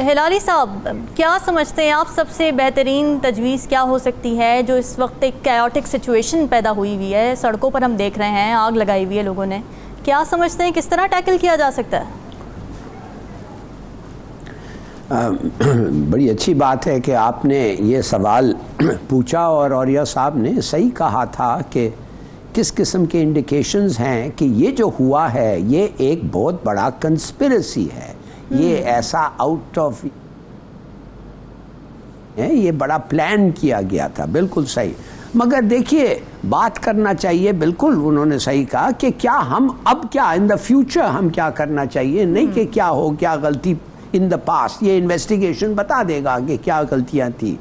ہلالی صاحب، کیا سمجھتے ہیں آپ سب سے بہترین تجویز کیا ہو سکتی ہے جو اس وقت ایک کیوٹک سچویشن پیدا ہوئی ہے، سڑکوں پر ہم دیکھ رہے ہیں آگ لگائی ہوئی ہے لوگوں نے، کیا سمجھتے ہیں کس طرح ٹیکل کیا جا سکتا ہے؟ بڑی اچھی بات ہے کہ آپ نے یہ سوال پوچھا، اور اوریہ صاحب نے صحیح کہا تھا کہ کس قسم کے انڈیکیشنز ہیں کہ یہ جو ہوا ہے یہ ایک بہت بڑا کنسپیریسی ہے، یہ ایسا آؤٹ آف یہ بڑا پلان کیا گیا تھا، بالکل صحیح۔ مگر دیکھیے بات کرنا چاہیے، بالکل انہوں نے صحیح کہا کہ کیا ہم اب کیا ان دا فیوچر ہم کیا کرنا چاہیے، نہیں کہ کیا ہو کیا غلطی ان دا پاسٹ، یہ انویسٹیگیشن بتا دے گا کہ کیا غلطیاں تھیں۔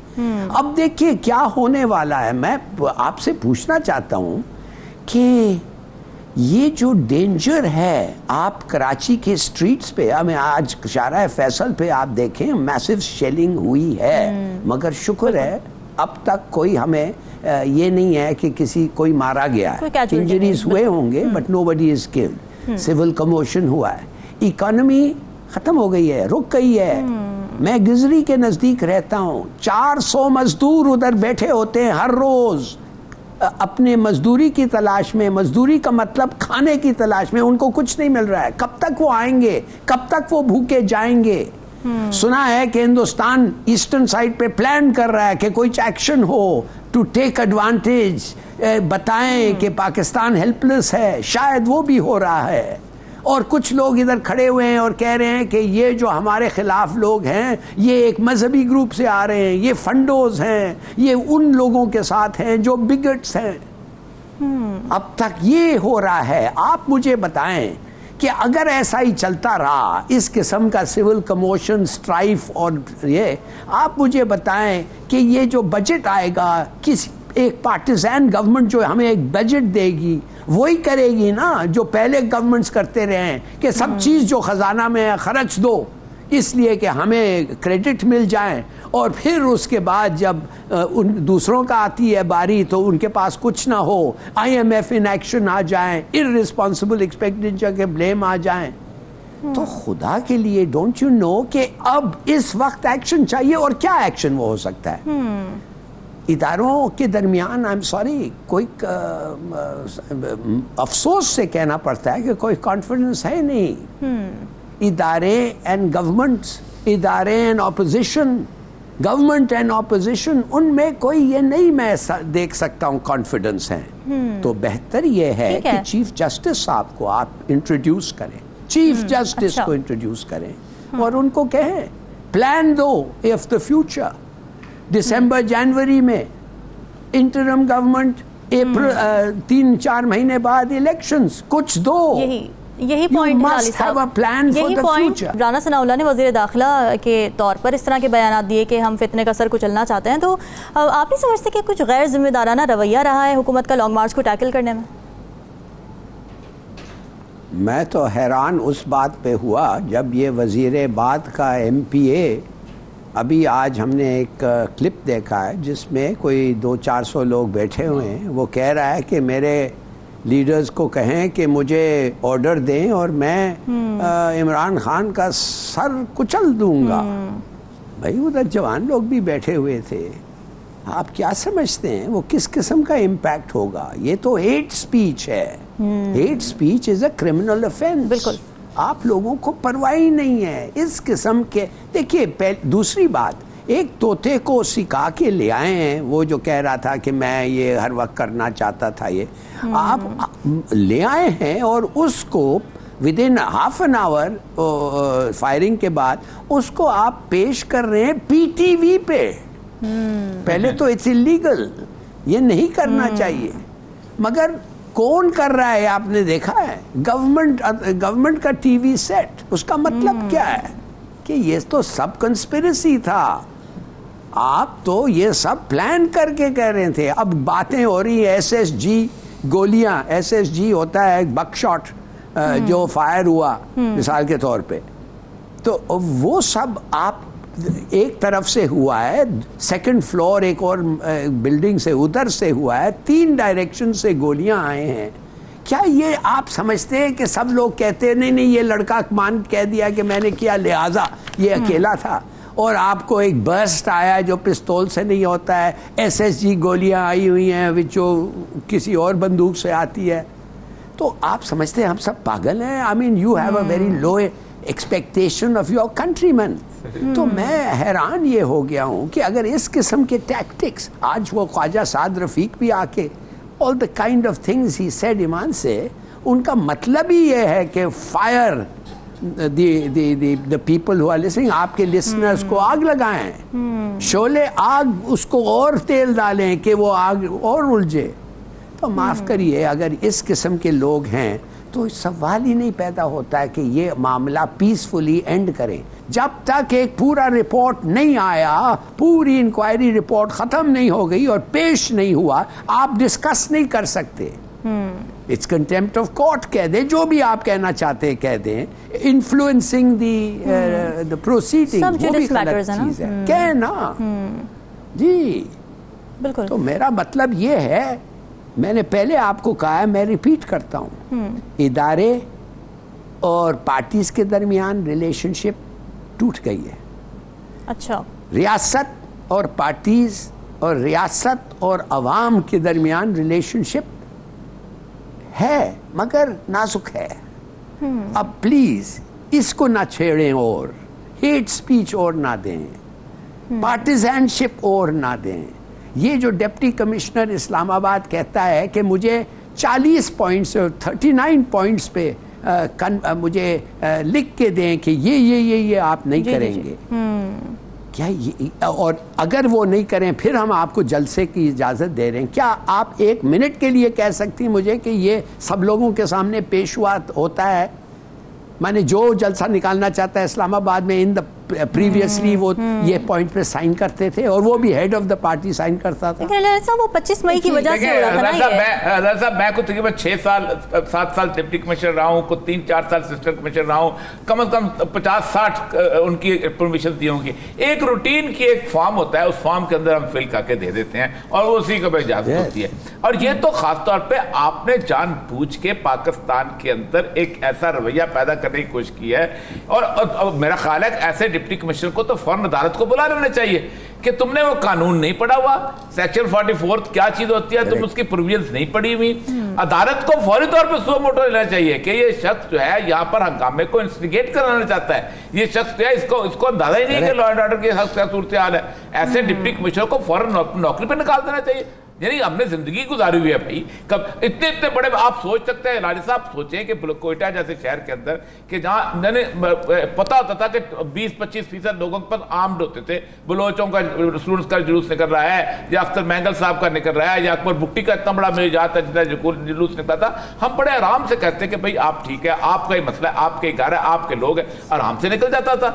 اب دیکھیے کیا ہونے والا ہے، میں آپ سے پوچھنا چاہتا ہوں کہ یہ جو ڈینجر ہے، آپ کراچی کے سٹریٹس پہ، ہمیں آج شارع فیصل پہ آپ دیکھیں میسو شیلنگ ہوئی ہے، مگر شکر ہے اب تک کوئی ہمیں یہ نہیں ہے کہ کوئی مارا گیا ہے، انجریز ہوئے ہوں گے but nobody is killed, civil commotion ہوا ہے، اکانومی ختم ہو گئی ہے، رک گئی ہے۔ میں گزری کے نزدیک رہتا ہوں، 400 مزدور ادھر بیٹھے ہوتے ہیں ہر روز اپنے مزدوری کی تلاش میں، مزدوری کا مطلب کھانے کی تلاش میں، ان کو کچھ نہیں مل رہا ہے، کب تک وہ آئیں گے، کب تک وہ بھوکے جائیں گے؟ سنا ہے کہ ہندوستان ایسٹرن سائڈ پہ پلان کر رہا ہے کہ کوئی ایکشن ہو ٹو ٹیک ایڈوانٹیج، بتائیں کہ پاکستان ہیلپ لیس ہے، شاید وہ بھی ہو رہا ہے۔ اور کچھ لوگ ادھر کھڑے ہوئے ہیں اور کہہ رہے ہیں کہ یہ جو ہمارے خلاف لوگ ہیں یہ ایک مذہبی گروپ سے آ رہے ہیں، یہ فنڈوز ہیں، یہ ان لوگوں کے ساتھ ہیں جو بگٹس ہیں۔ اب تک یہ ہو رہا ہے، آپ مجھے بتائیں کہ اگر ایسا ہی چلتا رہا، اس قسم کا سول کموشن، سٹرائف، اور یہ آپ مجھے بتائیں کہ یہ جو بجٹ آئے گا، کس ایک پارٹیزین گورنمنٹ جو ہمیں ایک بجٹ دے گی وہی کرے گی نا جو پہلے گورنمنٹس کرتے رہے ہیں کہ سب چیز جو خزانہ میں ہے خرچ دو اس لیے کہ ہمیں کریڈٹ مل جائیں، اور پھر اس کے بعد جب ان دوسروں کا آتی ہے باری تو ان کے پاس کچھ نہ ہو، IMF ان ایکشن آ جائیں، irresponsible ایکسپینڈیچر کے بلیم آ جائیں۔ تو خدا کے لیے ڈونٹ یو نو کہ اب اس وقت ایکشن چاہیے، اور کیا ایکشن وہ ہو سکتا ہے؟ اداروں کے درمیان آئی ایم سوری کوئی افسوس سے کہنا پڑتا ہے کہ کوئی کانفیڈنس ہے نہیں۔ ادارے اینڈ گورنمنٹس، ادارے and opposition, government and opposition, ان میں کوئی یہ نہیں میں دیکھ سکتا ہوں کانفیڈنس ہے۔ تو بہتر یہ ہے کہ چیف جسٹس صاحب کو آپ انٹروڈیوس کریں، چیف جسٹس کو انٹروڈیوس کریں اور ان کو کہیں پلان دو آف دا فیوچر۔ دسمبر جنوری میں انٹرم گورنمنٹ، اپریل 3-4 مہینے بعد الیکشنز، کچھ دو۔ یہی پوائنٹ رانا ثناء اللہ نے وزیر داخلہ کے طور پر اس طرح کے بیانات دیے کہ ہم فتنے کا سر کچلنا چاہتے ہیں، تو آپ نہیں سمجھتے کہ کچھ غیر ذمہ دارانہ رویہ رہا ہے حکومت کا لانگ مارچ کو ٹیکل کرنے میں؟ میں تو حیران اس بات پہ ہوا جب یہ وزیر بعد کا MPA، ابھی آج ہم نے ایک کلپ دیکھا ہے جس میں کوئی 200-400 لوگ بیٹھے ہوئے ہیں، وہ کہہ رہا ہے کہ میرے لیڈرز کو کہیں کہ مجھے آرڈر دیں اور میں عمران خان کا سر کچل دوں گا۔ بھائی ادھر جوان لوگ بھی بیٹھے ہوئے تھے، آپ کیا سمجھتے ہیں وہ کس قسم کا امپیکٹ ہوگا؟ یہ تو ہیٹ سپیچ ہے، heat speech is a criminal offense۔ بالکل، آپ لوگوں کو پرواہ ہی نہیں ہے اس قسم کے۔ دیکھیے دوسری بات، ایک طوطے کو سکھا کے لے آئے ہیں، وہ جو کہہ رہا تھا کہ میں یہ ہر وقت کرنا چاہتا تھا، یہ آپ لے آئے ہیں اور اس کو within half an hour firing کے بعد اس کو آپ پیش کر رہے ہیں PTV پہ۔ پہلے تو اٹس اللیگل، یہ نہیں کرنا چاہیے، مگر کون کر رہا ہے آپ نے دیکھا ہے؟ گورنمنٹ کا ٹی وی سیٹ۔ اس کا مطلب کیا ہے کہ یہ تو سب کنسپیریسی تھا، آپ تو یہ سب پلان کر کے کہہ رہے تھے۔ اب باتیں ہو رہی ہیں SSG گولیاں، SSG ہوتا ہے بک شاٹ جو فائر ہوا مثال کے طور پہ، تو وہ سب آپ ایک طرف سے ہوا ہے، سیکنڈ فلور ایک اور بلڈنگ سے ادھر سے ہوا ہے، 3 ڈائریکشن سے گولیاں آئے ہیں۔ کیا یہ آپ سمجھتے ہیں کہ سب لوگ کہتے ہیں نہیں یہ لڑکا مان کہہ دیا کہ میں نے کیا لہٰذا یہ اکیلا تھا؟ اور آپ کو ایک برسٹ آیا ہے جو پستول سے نہیں ہوتا ہے, SSG گولیاں آئی ہوئی ہیں جو کسی اور بندوق سے آتی ہے, تو آپ سمجھتے ہیں ہم سب پاگل ہیں. I mean you have a very low expectation of your countrymen. تو میں حیران یہ ہو گیا ہوں کہ اگر اس قسم کے ٹیکٹکس, آج وہ خواجہ سعد رفیق بھی آ کے all the kind of things he said ایمان سے, ان کا مطلب ہی یہ ہے کہ fire the people who are listening, آپ کے listeners کو آگ لگائیں, شعلے آگ اس کو اور تیل ڈالیں کہ وہ آگ اور الجھے. تو معاف کریے, اگر اس قسم کے لوگ ہیں تو سوال ہی نہیں پیدا ہوتا ہے کہ یہ معاملہ پیسفلی اینڈ کریں. جب تک ایک پورا رپورٹ نہیں آیا, پوری انکوائری رپورٹ ختم نہیں ہو گئی اور پیش نہیں ہوا, آپ ڈسکس نہیں کر سکتے. اٹس کنٹیمپٹ آف کورٹ کہہ دیں, جو بھی آپ کہنا چاہتے ہیں کہہ دیں, انفلوئنسنگ دی پروسیڈنگ وہ بھی غلط چیز ہے, کہہ نا جی. بالکل. تو میرا مطلب یہ ہے, میں نے پہلے آپ کو کہا ہے, میں ریپیٹ کرتا ہوں, ادارے اور پارٹیز کے درمیان ریلیشن شپ ٹوٹ گئی ہے. اچھا. ریاست اور پارٹیز اور ریاست اور عوام کے درمیان ریلیشن شپ ہے مگر نازک ہے. اب پلیز اس کو نہ چھیڑیں اور ہیٹ سپیچ اور نہ دیں, پارٹیزن شپ اور نہ دیں. یہ جو ڈپٹی کمشنر اسلام آباد کہتا ہے کہ مجھے 40 پوائنٹس اور 39 پوائنٹس پہ مجھے لکھ کے دیں کہ یہ آپ نہیں کریں گے, کیا اور اگر وہ نہیں کریں پھر ہم آپ کو جلسے کی اجازت دے رہے ہیں. کیا آپ 1 منٹ کے لیے کہہ سکتی مجھے کہ یہ سب لوگوں کے سامنے پیش ہوتا ہے؟ میں نے جو جلسہ نکالنا چاہتا ہے اسلام آباد میں ان دا پریویسلی وہ یہ پوائنٹ پہ سائن کرتے تھے, اور وہ بھی head of the party sign کرتا تھا. وہ 25 مئی کی وجہ سے ہو رہا تھا نا. میں کو تقریباً 7 سال ڈپٹی کمشنر رہا ہوں, کو 3-4 سال اسسٹنٹ کمشنر رہا ہوں, کم از کم 50-60 ان کی پرمیشن دی ہوں گی. ایک روٹین کی ایک فارم ہوتا ہے, اس فارم کے اندر ہم فل کر کے دے دیتے ہیں اور وہ اسی کو اجازت ہوتی ہے. اور یہ تو خاص طور پہ آپ نے جان بوجھ کے پاکستان کے اندر ایک ایسا رویہ پیدا کرنے کی کوشش کی ہے, اور میرا خیال ہے کہ ایسے ڈپٹی کمشنر کو تو فوراً عدالت کو بلا لینا چاہیے کہ تم نے وہ قانون نہیں پڑھا ہوا, سیکشن 44 کیا چیز ہوتی ہے, تم اس کی پروویژنز نہیں پڑھی ہوئی. عدالت کو فوری طور پہ سو موٹو لینا چاہیے کہ یہ شخص جو ہے یہاں پر ہنگامے کو انسٹیگیٹ کرانا چاہتا ہے, یہ شخص جو ہے اس کو اندازہ ہی نہیں کہ لا اینڈ آرڈر کی حق کیا صورتحال ہے. ایسے ڈپٹی کمشنر کو فوراً نوکری پہ نکال دینا چاہیے. یعنی ہم نے زندگی گزاری ہوئی ہے بھائی, کب اتنے بڑے آپ سوچ سکتے ہیں, لالی صاحب سوچیں کہ کوئٹہ جیسے شہر کے اندر کہ جہاں میں نے پتا ہوتا تھا کہ 20-25% لوگوں کے پاس آرمڈ ہوتے تھے, بلوچوں کا اسٹوڈنٹس کا جلوس نکل رہا ہے, یا اختر مینگل صاحب کا نکل رہا ہے, یا اکبر بھٹی کا اتنا بڑا میرے یاد ہے جلوس نکلا تھا, ہم بڑے آرام سے کہتے کہ بھائی آپ ٹھیک ہے, آپ کا ہی مسئلہ ہے, آپ کے گھر ہے, آپ کے لوگ ہیں, آرام سے نکل جاتا تھا.